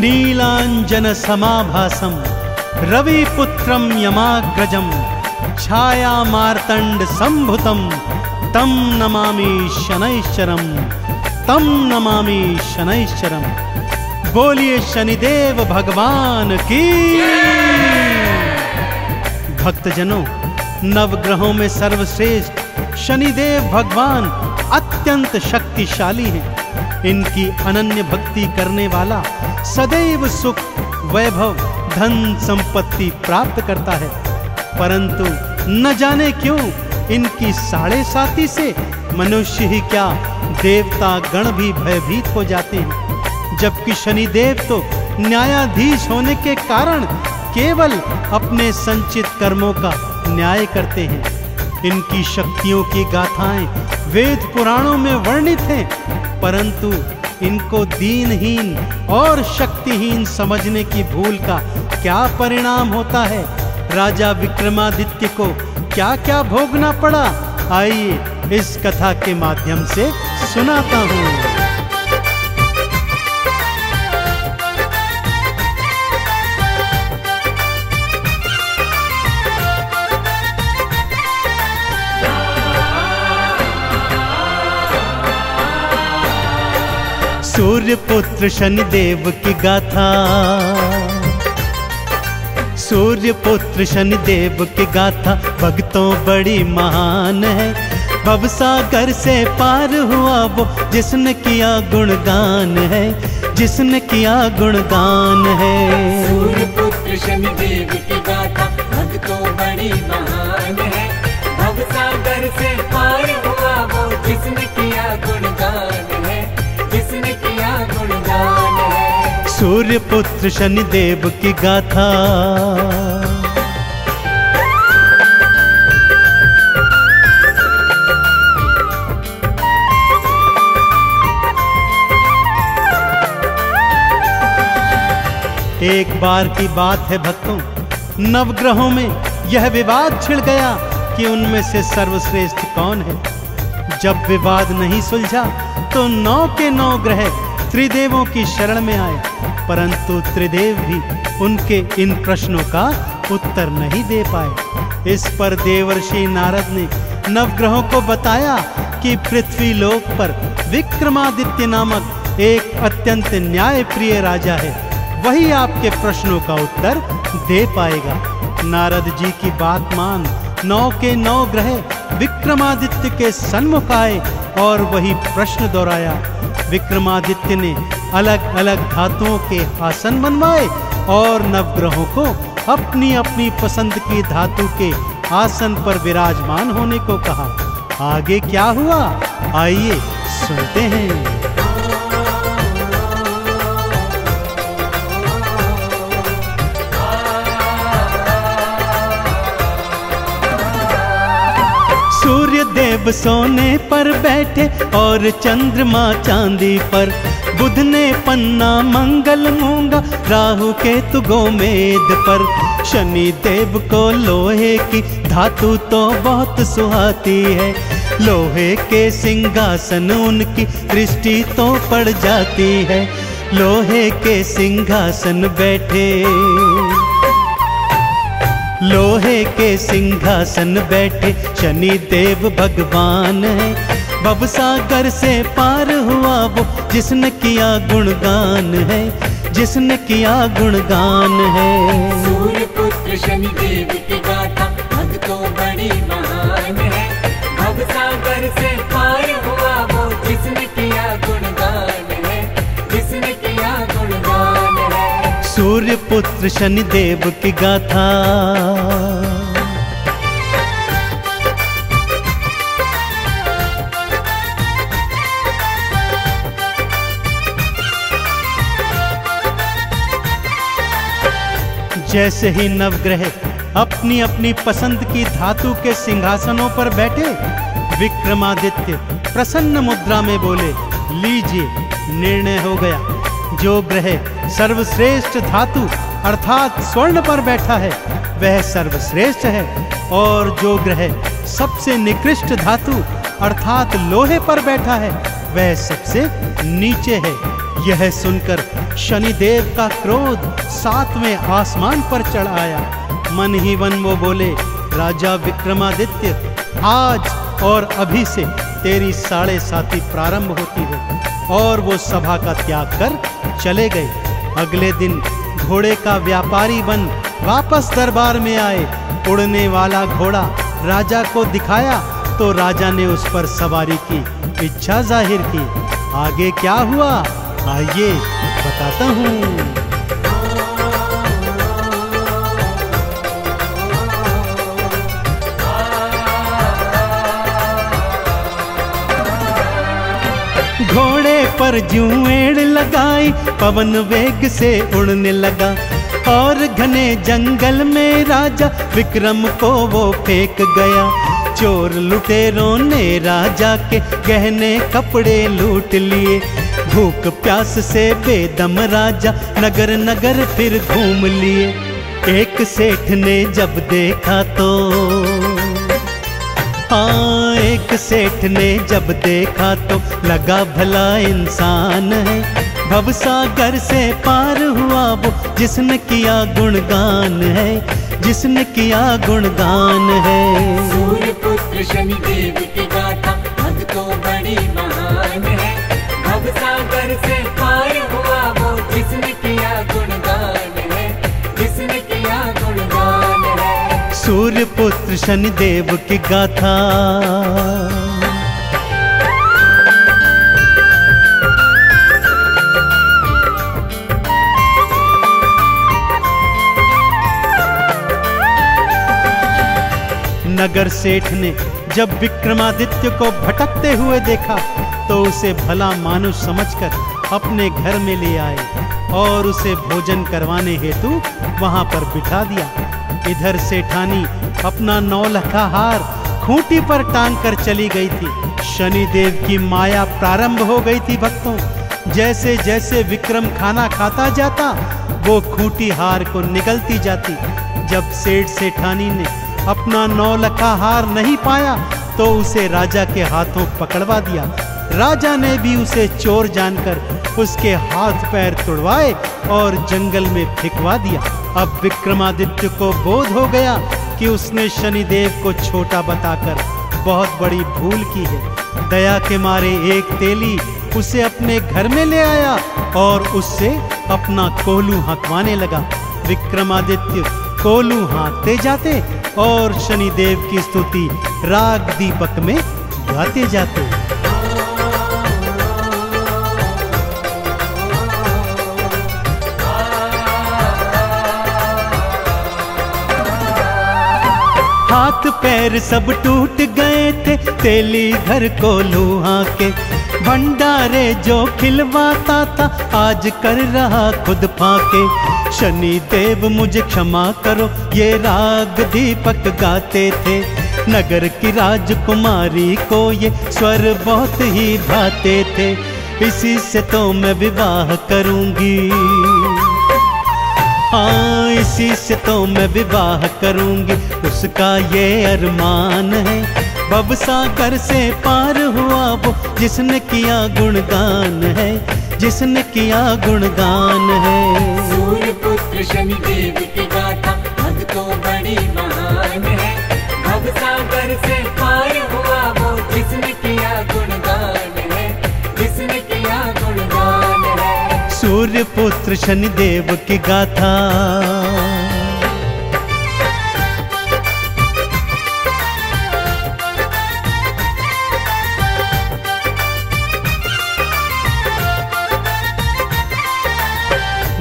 नीलांजन समाभासम रविपुत्रम यमाग्रजम छाया मार्तंड संभुतम तम नमामि शनैश्चरम, तम नमामि शनैश्चरम। बोलिए शनिदेव भगवान की। भक्तजनों, नवग्रहों में सर्वश्रेष्ठ शनिदेव भगवान अत्यंत शक्तिशाली हैं। इनकी अनन्य भक्ति करने वाला सदैव सुख, वैभव, धन संपत्ति प्राप्त करता है। परंतु न जाने क्यों इनकी साढ़े साती से मनुष्य ही क्या देवता गण भी भयभीत हो जाते हैं। जबकि शनिदेव तो न्यायाधीश होने के कारण केवल अपने संचित कर्मों का न्याय करते हैं। इनकी शक्तियों की गाथाएं वेद पुराणों में वर्णित हैं, परंतु इनको दीनहीन और शक्तिहीन समझने की भूल का क्या परिणाम होता है। राजा विक्रमादित्य को क्या क्या भोगना पड़ा, आइए इस कथा के माध्यम से सुनाता हूँ। सूर्यपुत्र शनिदेव की गाथा, सूर्यपुत्र शनिदेव की गाथा भक्तों बड़ी महान है। भवसागर से पार हुआ वो जिसने किया गुणगान है, जिसने किया गुणगान है। सूर्यपुत्र शनिदेव की गाथा भक्तों बड़ी महान है। भवसागर से पार हुआ वो जिसने किया गुणगान है, जिसने किया गुणगान है। सूर्यपुत्र शनिदेव की गाथा। एक बार की बात है भक्तों, नवग्रहों में यह विवाद छिड़ गया कि उनमें से सर्वश्रेष्ठ कौन है। जब विवाद नहीं सुलझा तो 9 के 9 ग्रह त्रिदेवों की शरण में आए, परंतु त्रिदेव भी उनके इन प्रश्नों का उत्तर नहीं दे पाए। इस पर देवर्षि नारद ने नवग्रहों को बताया कि पृथ्वी लोक पर विक्रमादित्य नामक एक अत्यंत न्यायप्रिय राजा है, वही आपके प्रश्नों का उत्तर दे पाएगा। नारद जी की बात मान 9 के 9 ग्रह विक्रमादित्य के सन्मुख आए और वही प्रश्न दोहराया। विक्रमादित्य ने अलग अलग धातुओं के आसन बनवाए और नवग्रहों को अपनी अपनी पसंद की धातु के आसन पर विराजमान होने को कहा। आगे क्या हुआ, आइए सुनते हैं। सूर्य देव सोने पर बैठे और चंद्रमा चांदी पर, बुध ने पन्ना मंगल मूंगा, राहु केतु गोमेद पर। शनि देव को लोहे की धातु तो बहुत सुहाती है, लोहे के सिंहासन उनकी दृष्टि तो पड़ जाती है। लोहे के सिंहासन बैठे, लोहे के सिंहासन बैठे शनि देव भगवान है। भवसागर से पार हुआ वो जिसने किया गुणगान है, जिसने किया गुणगान है। सूर्यपुत्र शनिदेव की गाथा भक्तों बड़ी महान है। भवसागर से पार हुआ वो जिसने किया गुणगान है, जिसने किया गुणगान है। सूर्यपुत्र शनिदेव की गाथा। जैसे ही नवग्रह अपनी अपनी पसंद की धातु के सिंहासनों पर बैठे, विक्रमादित्य प्रसन्न मुद्रा में बोले, लीजिए निर्णय हो गया। जो ग्रह सर्वश्रेष्ठ धातु अर्थात स्वर्ण पर बैठा है वह सर्वश्रेष्ठ है, और जो ग्रह सबसे निकृष्ट धातु अर्थात लोहे पर बैठा है वह सबसे नीचे है। यह सुनकर शनिदेव का क्रोध 7वें आसमान पर चढ़ आया। मन ही मन वो बोले, राजा विक्रमादित्य, आज और अभी से तेरी 7.5 प्रारंभ होती है। और वो सभा का त्याग कर चले गए। अगले दिन घोड़े का व्यापारी बन वापस दरबार में आए। उड़ने वाला घोड़ा राजा को दिखाया तो राजा ने उस पर सवारी की इच्छा जाहिर की। आगे क्या हुआ, आइए बताता हूँ। घोड़े पर जुएड़ लगाई, पवन वेग से उड़ने लगा और घने जंगल में राजा विक्रम को वो फेंक गया। चोर लुटेरों ने राजा के गहने कपड़े लूट लिए। भूख प्यास से बेदम राजा नगर नगर फिर घूम लिए। एक सेठ ने जब देखा तो हाँ, एक सेठ ने जब देखा तो लगा भला इंसान है। भवसागर से पार हुआ वो जिसने किया गुणगान है, जिसने किया गुणगान है। सूर्य पुत्र शनिदेव की गाथा भक्तों बड़ी महान है। भवसागर से पार हुआ वो जिसने किया गुणगान है, जिसने किया गुणगान है। सूर्य पुत्र शनिदेव की गाथा। नगर सेठ ने जब विक्रमादित्य को भटकते हुए देखा तो उसे भला मानुष समझकर अपने घर में ले आए और उसे भोजन करवाने हेतु वहां पर बिठा दिया। इधर सेठानी अपना 9 लखा हार खूंटी पर टांग कर चली गई थी। शनिदेव की माया प्रारंभ हो गई थी भक्तों। जैसे जैसे विक्रम खाना खाता जाता वो खूंटी हार को निगलती जाती। जब सेठ सेठानी ने अपना 9 लखा हार नहीं पाया तो उसे राजा के हाथों पकड़वा दिया। राजा ने भी उसे चोर जानकर उसके हाथ पैर तुड़वाए और जंगल में फेंकवा दिया। अब विक्रमादित्य को बोध हो गया कि उसने शनिदेव को छोटा बताकर बहुत बड़ी भूल की है। दया के मारे एक तेली उसे अपने घर में ले आया और उससे अपना कोलू हाँकवाने लगा। विक्रमादित्य कोलू हाँकते जाते और शनिदेव की स्तुति राग दीपक में गाते जाते। हाथ पैर सब टूट गए थे तेली घर कोलू हाँके। भंडारे जो खिलवाता था आज कर रहा खुद फाके। शनिदेव मुझे क्षमा करो ये राग दीपक गाते थे। नगर की राजकुमारी को ये स्वर बहुत ही भाते थे। इसी से तो मैं विवाह करूंगी, हाँ इसी से तो मैं विवाह करूंगी। उसका ये अरमान है भवसागर से पार हुआ वो जिसने किया गुणगान है, जिसने किया गुणगान है। सूर्य पुत्र शनिदेव की गाथा भक्तों बड़ी महान है। भवसागर से पार हुआ वो जिसने किया गुणगान है, जिसने किया गुणगान है। सूर्य पुत्र शनिदेव की गाथा।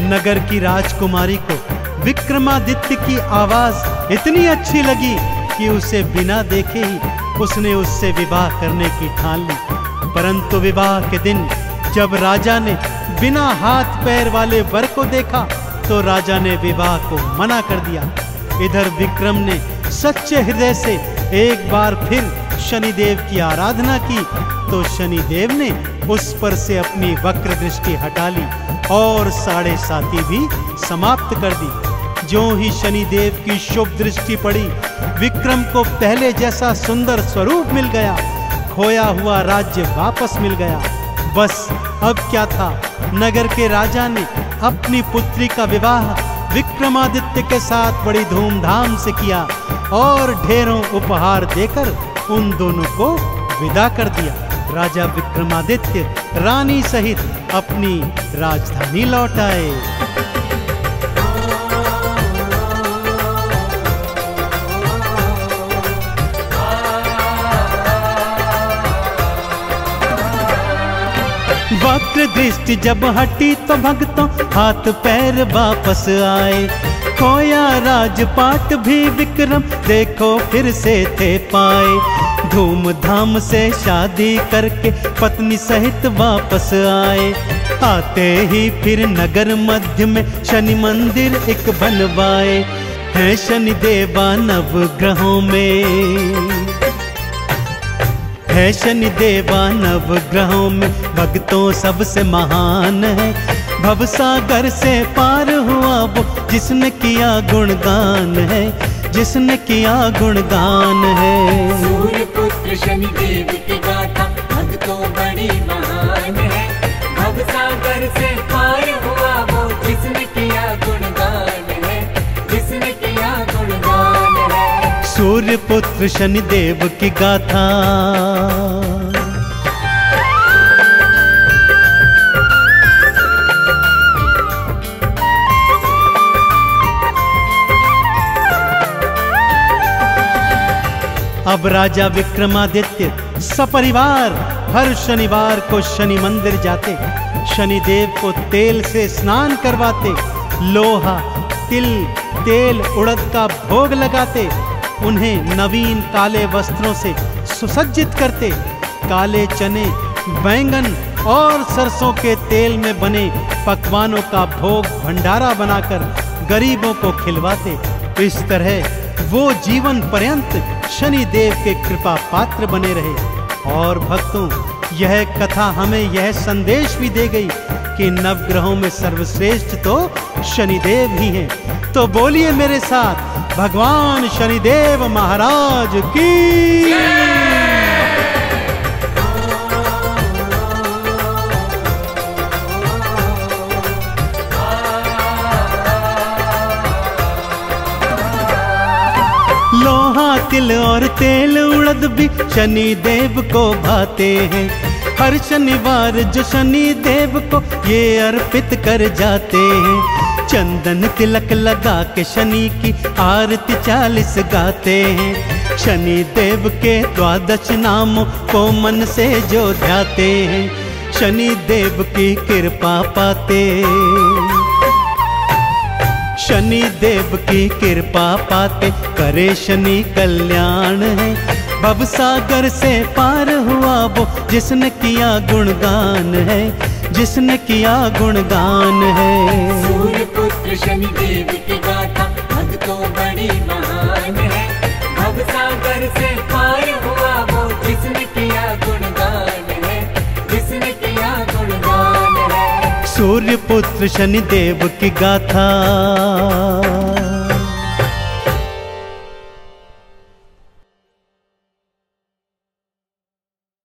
नगर की राजकुमारी को विक्रमादित्य की आवाज इतनी अच्छी लगी कि उसे बिना देखे ही उसने उससे विवाह करने की ठान ली। परंतु विवाह के दिन जब राजा ने बिना हाथ पैर वाले वर को देखा तो राजा ने विवाह को मना कर दिया। इधर विक्रम ने सच्चे हृदय से एक बार फिर शनिदेव की आराधना की तो शनिदेव ने उस पर से अपनी वक्र दृष्टि हटा ली और 7.5 भी समाप्त कर दी। जो ही शनिदेव की शुभ दृष्टि पड़ी विक्रम को पहले जैसा सुंदर स्वरूप मिल गया। खोया हुआ राज्य वापस मिल गया। बस अब क्या था, नगर के राजा ने अपनी पुत्री का विवाह विक्रमादित्य के साथ बड़ी धूमधाम से किया और ढेरों उपहार देकर उन दोनों को विदा कर दिया। राजा विक्रमादित्य रानी सहित अपनी राजधानी लौट आए। वक्र दृष्टि जब हटी तो भक्तों हाथ पैर वापस आए। खोया राजपाट भी विक्रम देखो फिर से थे पाए। धूमधाम से शादी करके पत्नी सहित वापस आए। आते ही फिर नगर मध्य में शनि मंदिर एक बनवाए। है शनि देवा नवग्रहों में, है शनि देवा नवग्रहों में भक्तों सबसे महान है। भवसागर से पार हुआ वो जिसने किया गुणगान है, जिसने किया गुणगान है। सूर्य पुत्र शनि देव की गाथा भक्तों बड़ी महान है। भवसागर से पार हुआ वो जिसने किया गुणगान है, जिसने किया गुणगान है। सूर्य पुत्र शनि देव की गाथा। अब राजा विक्रमादित्य सपरिवार हर शनिवार को शनि मंदिर जाते, शनि देव को तेल से स्नान करवाते, लोहा तिल तेल उड़द का भोग लगाते, उन्हें नवीन काले वस्त्रों से सुसज्जित करते, काले चने बैंगन और सरसों के तेल में बने पकवानों का भोग भंडारा बनाकर गरीबों को खिलवाते। इस तरह वो जीवन पर्यंत शनि देव के कृपा पात्र बने रहे। और भक्तों, यह कथा हमें यह संदेश भी दे गई कि नवग्रहों में सर्वश्रेष्ठ तो शनिदेव ही हैं। तो बोलिए मेरे साथ, भगवान शनिदेव महाराज की। लोहा तिल और तेल उड़द भी शनि देव को भाते हैं। हर शनिवार जो शनि देव को ये अर्पित कर जाते हैं। चंदन तिलक लगा के शनि की आरती 40 गाते हैं। शनि देव के 12 नामों को मन से जो ध्याते हैं, शनि देव की कृपा पाते, शनि देव की कृपा पाते करे शनि कल्याण है। भवसागर से पार हुआ वो जिसने किया गुणगान है, जिसने किया गुणगान है। सूर्य पुत्र शनि देव की गाथा भक्तों बड़ी महान है। भवसागर से पार हुआ वो जिसने किया गुणगान है, जिसने किया गुणगान है। सूर्य पुत्र शनि देव की गाथा।